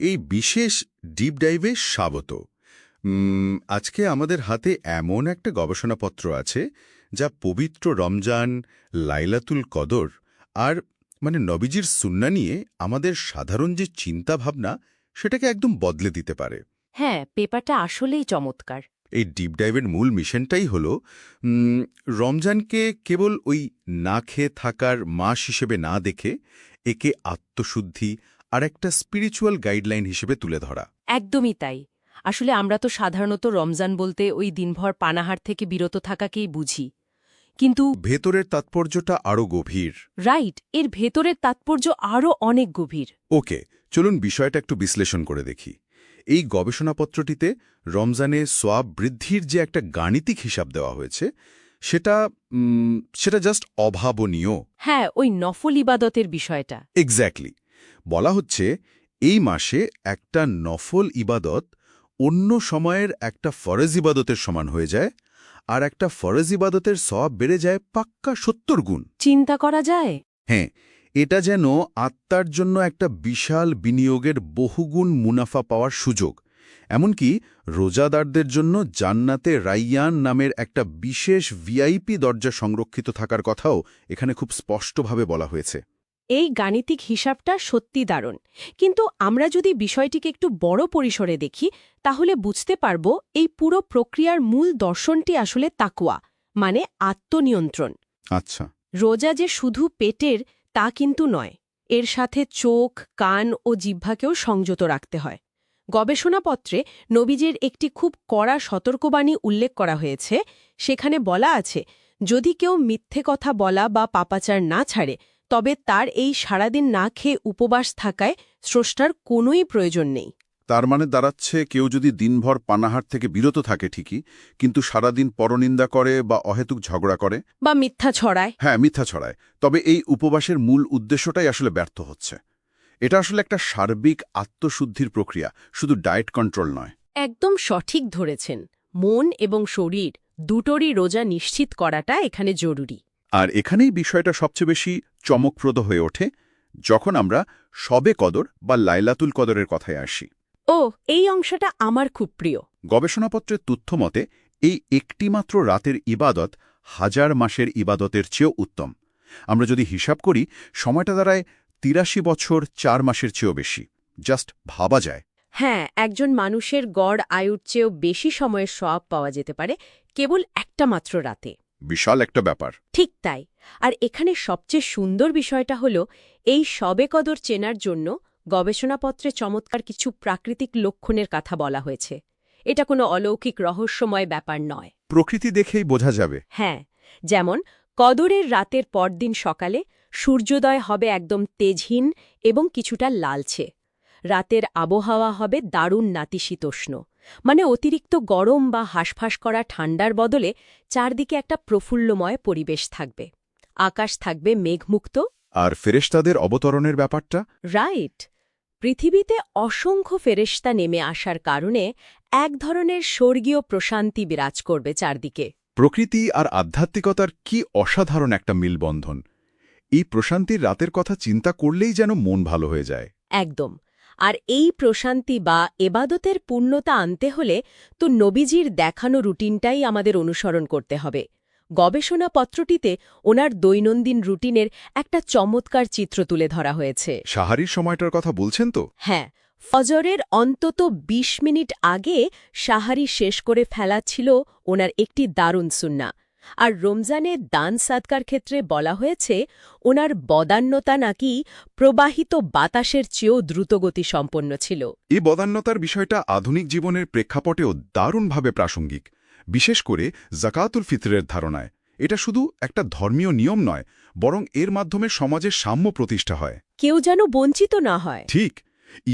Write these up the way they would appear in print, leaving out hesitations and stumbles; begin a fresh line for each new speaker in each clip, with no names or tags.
এই বিশেষ ডিপ ডাইভে স্বাগত। আজকে আমাদের হাতে এমন একটা গবেষণাপত্র আছে যা পবিত্র রমজান, লাইলাতুল কদর আর নবীজির সুন্নাহ নিয়ে আমাদের সাধারণ যে চিন্তাভাবনা সেটাকে একদম বদলে দিতে পারে।
হ্যাঁ, পেপারটা আসলেই চমৎকার।
এই ডিপ ডাইভের মূল মিশনটাই হল রমজানকে কেবল ওই না খেয়ে থাকার মাস হিসেবে না দেখে একে আত্মশুদ্ধি আর একটা স্পিরিচুয়াল গাইডলাইন হিসেবে তুলে ধরা।
একদমই তাই। আসলে আমরা তো সাধারণত রমজান বলতে ওই দিনভর পানাহার থেকে বিরত থাকাকেই বুঝি, কিন্তু
ভেতরের তাৎপর্যটা আরও গভীর।
রাইট, এর ভেতরের তাৎপর্য আরও অনেক গভীর।
ওকে, চলুন বিষয়টা একটু বিশ্লেষণ করে দেখি। এই গবেষণাপত্রটিতে রমজানে সোয়াব বৃদ্ধির যে একটা গাণিতিক হিসাব দেওয়া হয়েছে সেটা জাস্ট অভাবনীয়।
হ্যাঁ, ওই নফল ইবাদতের বিষয়টা।
এক্স্যাক্টলি। বলা হচ্ছে এই মাসে একটা নফল ইবাদত অন্য সময়ের একটা ফরজ ইবাদতের সমান হয়ে যায়, আর একটা ফরজ ইবাদতের সওয়াব বেড়ে যায় পাক্কা ৭০ গুণ।
চিন্তা করা যায়।
হ্যাঁ, এটা যেন আত্মার জন্য একটা বিশাল বিনিয়োগের বহুগুণ মুনাফা পাওয়ার সুযোগ। এমনকি রোজাদারদের জন্য জান্নাতে রাইয়ান নামের একটা বিশেষ ভিআইপি দরজা সংরক্ষিত থাকার কথাও এখানে খুব স্পষ্টভাবে বলা হয়েছে।
এই গাণিতিক হিসাবটা সত্যি দারুণ, কিন্তু আমরা যদি বিষয়টিকে একটু বড় পরিসরে দেখি তাহলে বুঝতে পারব এই পুরো প্রক্রিয়ার মূল দর্শনটি আসলে তাকওয়া, মানে আত্মনিয়ন্ত্রণ।
আচ্ছা।
রোজা যে শুধু পেটের তা কিন্তু নয়, এর সাথে চোখ, কান ও জিহ্বাকেও সংযত রাখতে হয়। গবেষণাপত্রে নবীজের একটি খুব কড়া সতর্কবাণী উল্লেখ করা হয়েছে। সেখানে বলা আছে, যদি কেউ মিথ্যে কথা বলা বা পাপাচার না ছাড়ে তবে তার এই সারাদিন না খেয়ে উপবাস থাকায় স্রষ্টার কোনোই প্রয়োজন নেই।
তার মানে দাঁড়াচ্ছে, কেউ যদি দিনভর পানাহার থেকে বিরত থাকে ঠিকই, কিন্তু সারাদিন পরনিন্দা করে বা অহেতুক ঝগড়া করে
বা মিথ্যা ছড়ায়।
হ্যাঁ, মিথ্যা ছড়ায়, তবে এই উপবাসের মূল উদ্দেশ্যটাই আসলে ব্যর্থ হচ্ছে। এটা আসলে একটা সার্বিক আত্মশুদ্ধির প্রক্রিয়া, শুধু ডায়েট কন্ট্রোল নয়।
একদম সঠিক ধরেছেন। মন এবং শরীর দুটোরই রোজা নিশ্চিত করাটা এখানে জরুরি।
আর এখানেই বিষয়টা সবচেয়ে বেশি চমকপ্রদ হয়ে ওঠে যখন আমরা শবে কদর বা লাইলাতুল কদরের কথায় আসি।
ও, এই অংশটা আমার খুব প্রিয়।
গবেষণাপত্রের তথ্য মতে এই একটিমাত্র রাতের ইবাদত হাজার মাসের ইবাদতের চেয়েও উত্তম। আমরা যদি হিসাব করি, সময়টা দাঁড়ায় ৮৩ বছর ৪ মাসের চেয়েও বেশি। জাস্ট ভাবা যায়।
হ্যাঁ, একজন মানুষের গড় আয়ুর চেয়েও বেশি সময়ের সওয়াব পাওয়া যেতে পারে কেবল একটা মাত্র রাতে।
বিশাল একটা ব্যাপার।
ঠিক তাই। আর এখানে সবচেয়ে সুন্দর বিষয়টা হল, এই শবে কদর চেনার জন্য গবেষণাপত্রে চমৎকার কিছু প্রাকৃতিক লক্ষণের কথা বলা হয়েছে। এটা কোনো অলৌকিক রহস্যময় ব্যাপার নয়।
প্রকৃতি দেখেই বোঝা যাবে।
হ্যাঁ, যেমন কদরের রাতের পরদিন সকালে সূর্যোদয় হবে একদম তেজহীন এবং কিছুটা লালচে। রাতের আবহাওয়া হবে দারুণ নাতিশীতোষ্ণ, মানে অতিরিক্ত গরম বা হাঁসফাঁস করা ঠান্ডার বদলে চারদিকে একটা প্রফুল্লময় পরিবেশ থাকবে। আকাশ থাকবে মেঘমুক্ত।
আর ফেরেশতাদের অবতরণের ব্যাপারটা?
রাইট, পৃথিবীতে অসংখ্য ফেরেশতা নেমে আসার কারণে এক ধরনের স্বর্গীয় প্রশান্তি বিরাজ করবে চারদিকে।
প্রকৃতি আর আধ্যাত্মিকতার কি অসাধারণ একটা মিলবন্ধন! এই প্রশান্তির রাতের কথা চিন্তা করলেই যেন মন ভালো হয়ে যায়।
একদম। আর এই প্রশান্তি বা এবাদতের পূর্ণতা আনতে হলে তো নবীজির দেখানো রুটিনটাই আমাদের অনুসরণ করতে হবে। গবেষণাপত্রটিতে ওনার দৈনন্দিন রুটিনের একটা চমৎকার চিত্র তুলে ধরা হয়েছে।
সাহারির সময়টার কথা বলছেন তো?
হ্যাঁ, ফজরের অন্তত ২০ মিনিট আগে সাহারি শেষ করে ফেলা ছিল ওনার একটি দারুণ সুন্নাহ। আর রমজানে দান সাদকার ক্ষেত্রে বলা হয়েছে, ওনার বদান্যতা নাকি প্রবাহিত বাতাসের চেয়েও দ্রুতগতি সম্পন্ন ছিল।
এই বদান্যতার বিষয়টা আধুনিক জীবনের প্রেক্ষাপটেও দারুণভাবে প্রাসঙ্গিক, বিশেষ করে জাকাতুল ফিতরের ধারণায়। এটা শুধু একটা ধর্মীয় নিয়ম নয়, বরং এর মাধ্যমে সমাজের সাম্য প্রতিষ্ঠা হয়।
কেউ যেন বঞ্চিত না হয়।
ঠিক,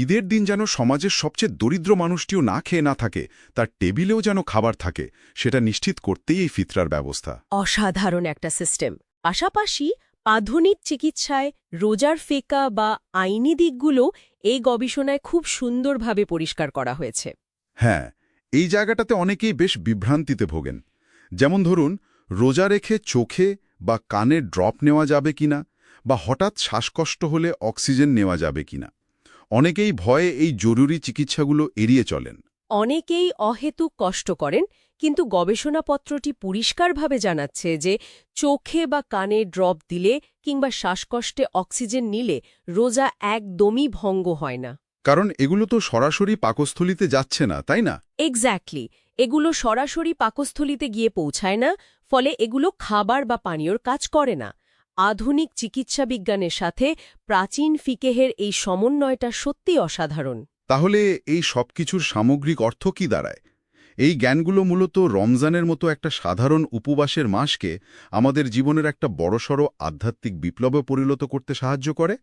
ঈদের দিন যেন সমাজের সবচেয়ে দরিদ্র মানুষটিও না খেয়ে না থাকে, তার টেবিলেও যেন খাবার থাকে, সেটা নিশ্চিত করতেই এই ফিতরার ব্যবস্থা।
অসাধারণ একটা সিস্টেম। পাশাপাশি আধুনিক চিকিৎসায় রোজার ফিকহ বা আইনি দিকগুলো এই গবেষণায় খুব সুন্দরভাবে পরিষ্কার করা হয়েছে।
হ্যাঁ, এই জায়গাটাতে অনেকেই বেশ বিভ্রান্তিতে ভোগেন। যেমন ধরুন, রোজা রেখে চোখে বা কানে ড্রপ নেওয়া যাবে কিনা, বা হঠাৎ শ্বাসকষ্ট হলে অক্সিজেন নেওয়া যাবে কিনা। অনেকেই ভয়ে এই জরুরি চিকিৎসাগুলো এড়িয়ে চলেন।
অনেকেই অহেতুক কষ্ট করেন, কিন্তু গবেষণাপত্রটি পরিষ্কারভাবে জানাচ্ছে যে চোখে বা কানে ড্রপ দিলে কিংবা শ্বাসকষ্টে অক্সিজেন নিলে রোজা একদমই ভঙ্গ হয় না।
কারণ এগুলো তো সরাসরি পাকস্থলিতে যাচ্ছে না, তাই না?
এক্স্যাক্টলি, এগুলো সরাসরি পাকস্থলিতে গিয়ে পৌঁছায় না, ফলে এগুলো খাবার বা পানীয়র কাজ করে না। আধুনিক চিকিৎসা বিজ্ঞানের সাথে প্রাচীন ফিকেহের এই সমন্বয়টা সত্যি অসাধারণ।
তাহলে এই সবকিছুর সামগ্রিক অর্থ কি দাঁড়ায়? এই জ্ঞানগুলো মূলত রমজানের মতো একটা সাধারণ উপবাসের মাসকে আমাদের জীবনের একটা বড়সড় আধ্যাত্মিক বিপ্লবে পরিণত করতে সাহায্য করে।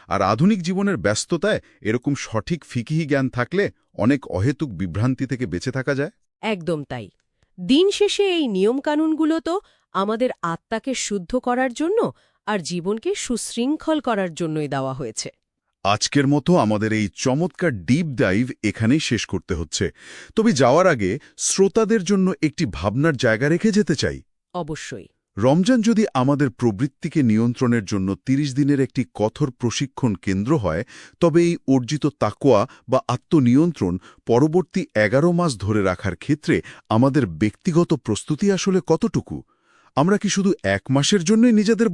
আর আধুনিক জীবনের ব্যস্ততায় এরকম সঠিক ফিকিহি জ্ঞান থাকলে অনেক অহেতুক বিভ্রান্তি থেকে বেঁচে থাকা যায়।
একদম তাই। দিন শেষে এই নিয়মকানুনগুলো তো আমাদের আত্মাকে শুদ্ধ করার জন্য আর জীবনকে সুশৃঙ্খল করার জন্যই দেওয়া হয়েছে।
আজকের মতো আমাদের এই চমৎকার ডিপ ডাইভ এখানেই শেষ করতে হচ্ছে। তবে যাওয়ার আগে শ্রোতাদের জন্য একটি ভাবনার জায়গা রেখে যেতে চাই।
অবশ্যই।
রমজান যদি আমাদের প্রবৃত্তিকে নিয়ন্ত্রণের জন্য ৩০ দিনের একটি কঠোর প্রশিক্ষণ কেন্দ্র হয়, তবে এই অর্জিত তাকওয়া বা আত্মনিয়ন্ত্রণ পরবর্তী ১১ মাস ধরে রাখার ক্ষেত্রে আমাদের ব্যক্তিগত প্রস্তুতি আসলে কতটুকু? আমরা কি শুধু ১ মাসের জন্যই নিজেদের